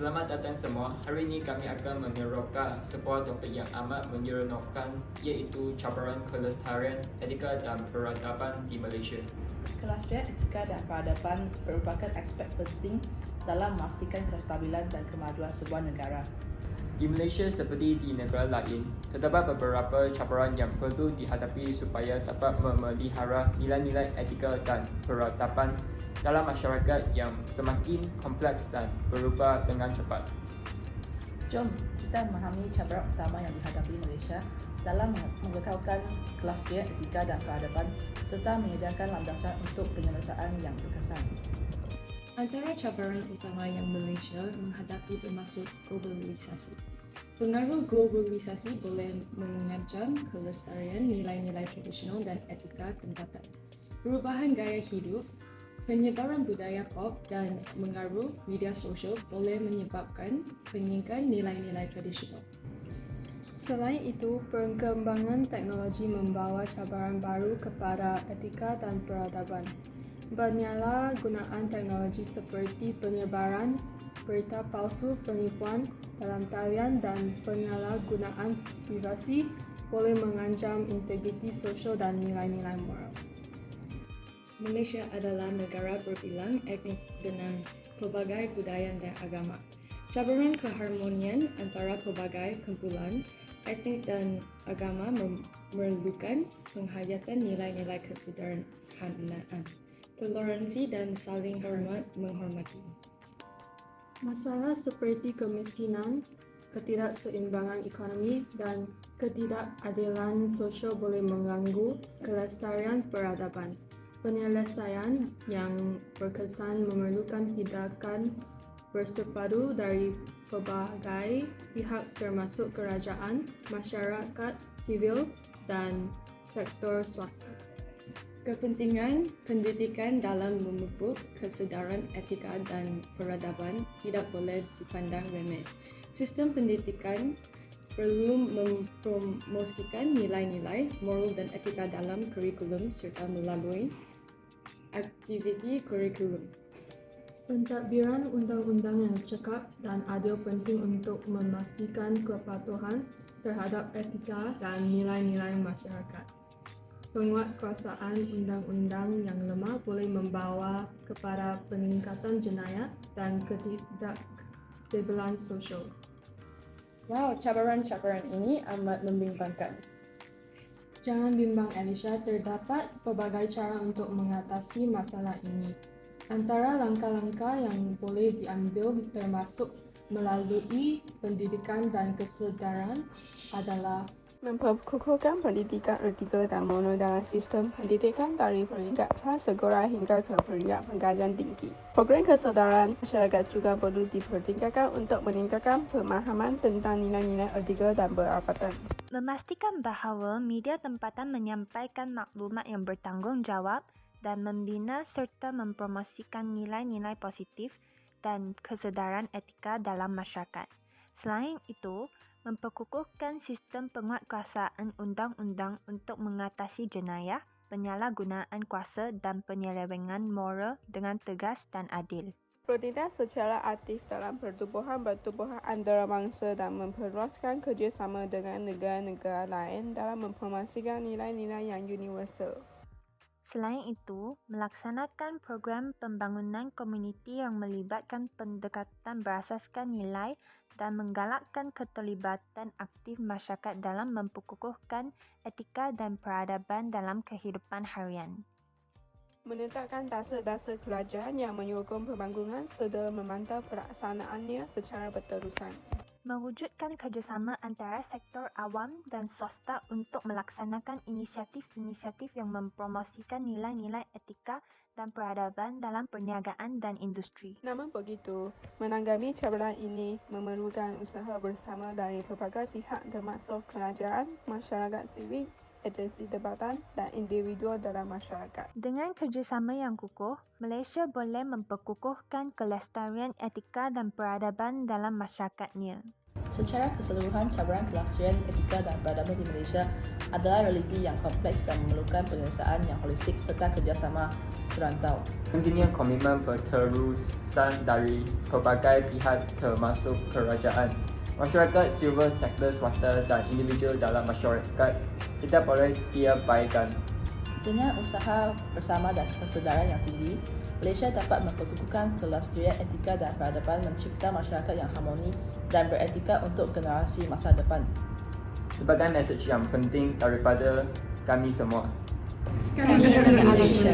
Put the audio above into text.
Selamat datang semua. Hari ini kami akan meneroka sebuah topik yang amat menyeronokkan, iaitu cabaran kelestarian, etika dan peradaban di Malaysia. Kelestarian etika dan peradaban merupakan aspek penting dalam memastikan kestabilan dan kemajuan sebuah negara. Di Malaysia seperti di negara lain, terdapat beberapa cabaran yang perlu dihadapi supaya dapat memelihara nilai-nilai etika dan peradaban dalam masyarakat yang semakin kompleks dan berubah dengan cepat. Jom kita memahami cabaran utama yang dihadapi Malaysia dalam mengekalkan kelestarian etika dan peradaban serta menyediakan landasan untuk penyelesaian yang berkesan. Antara cabaran utama yang Malaysia menghadapi termasuk globalisasi. Pengaruh globalisasi boleh mengancam kelestarian nilai-nilai tradisional dan etika tempatan. Perubahan gaya hidup, penyebaran budaya pop dan pengaruh media sosial boleh menyebabkan peningkatan nilai-nilai tradisional. Selain itu, perkembangan teknologi membawa cabaran baru kepada etika dan peradaban. Penyalahgunaan teknologi seperti penyebaran berita palsu, penipuan dalam talian dan penyalahgunaan privasi boleh mengancam integriti sosial dan nilai-nilai moral. Malaysia adalah negara berbilang etnik dengan pelbagai budaya dan agama. Cabaran keharmonian antara pelbagai kumpulan etnik dan agama memerlukan penghayatan nilai-nilai kesederhanaan, toleransi dan saling menghormati. Masalah seperti kemiskinan, ketidakseimbangan ekonomi, dan ketidakadilan sosial boleh mengganggu kelestarian peradaban. Penyelesaian yang berkesan memerlukan tindakan bersepadu dari pelbagai pihak termasuk kerajaan, masyarakat sivil dan sektor swasta. Kepentingan pendidikan dalam memupuk kesedaran etika dan peradaban tidak boleh dipandang remeh. Sistem pendidikan perlu mempromosikan nilai-nilai moral dan etika dalam kurikulum serta melalui aktiviti kurikulum. Pentadbiran undang-undang yang cekap dan adil penting untuk memastikan kepatuhan terhadap etika dan nilai-nilai masyarakat. Penguatkuasaan undang-undang yang lemah boleh membawa kepada peningkatan jenayah dan ketidakstabilan sosial. Wow, cabaran-cabaran ini amat membimbangkan. Jangan bimbang, Alicia, terdapat pelbagai cara untuk mengatasi masalah ini. Antara langkah-langkah yang boleh diambil termasuk melalui pendidikan dan kesedaran adalah memperkukuhkan pendidikan etika dan moral dalam sistem pendidikan dari peringkat prasekolah hingga ke peringkat pengkajian tinggi. Program kesedaran masyarakat juga perlu dipertingkatkan untuk meningkatkan pemahaman tentang nilai-nilai etika dan peradaban. Memastikan bahawa media tempatan menyampaikan maklumat yang bertanggungjawab dan membina serta mempromosikan nilai-nilai positif dan kesedaran etika dalam masyarakat. Selain itu, memperkukuhkan sistem penguatkuasaan undang-undang untuk mengatasi jenayah, penyalahgunaan kuasa dan penyelewengan moral dengan tegas dan adil. Bertindak secara aktif dalam pertubuhan antarabangsa dan memperluaskan kerjasama dengan negara-negara lain dalam mempromosikan nilai-nilai yang universal. Selain itu, melaksanakan program pembangunan komuniti yang melibatkan pendekatan berasaskan nilai dan menggalakkan keterlibatan aktif masyarakat dalam memperkukuhkan etika dan peradaban dalam kehidupan harian. Menetapkan dasar-dasar kerajaan yang menyokong pembangunan serta memantau pelaksanaannya secara berterusan. Mewujudkan kerjasama antara sektor awam dan swasta untuk melaksanakan inisiatif-inisiatif yang mempromosikan nilai-nilai etika dan peradaban dalam perniagaan dan industri. Namun begitu, menanggapi cabaran ini memerlukan usaha bersama dari pelbagai pihak termasuk kerajaan, masyarakat sivil, agensi tempatan dan individu dalam masyarakat. Dengan kerjasama yang kukuh, Malaysia boleh memperkukuhkan kelestarian etika dan peradaban dalam masyarakatnya. Secara keseluruhan, cabaran kelestarian etika dan peradaban di Malaysia adalah realiti yang kompleks dan memerlukan penyelesaian yang holistik serta kerjasama serantau. Pentingnya komitmen berterusan dari pelbagai pihak termasuk kerajaan, masyarakat, civil sektor swasta dan individu dalam masyarakat tidak boleh diabaikan. Dengan usaha bersama dan kesedaran yang tinggi, Malaysia dapat memperkukuhkan kelestarian etika dan peradaban, mencipta masyarakat yang harmoni dan beretika untuk generasi masa depan. Sebagai mesej yang penting daripada kami semua. Kami Malaysia.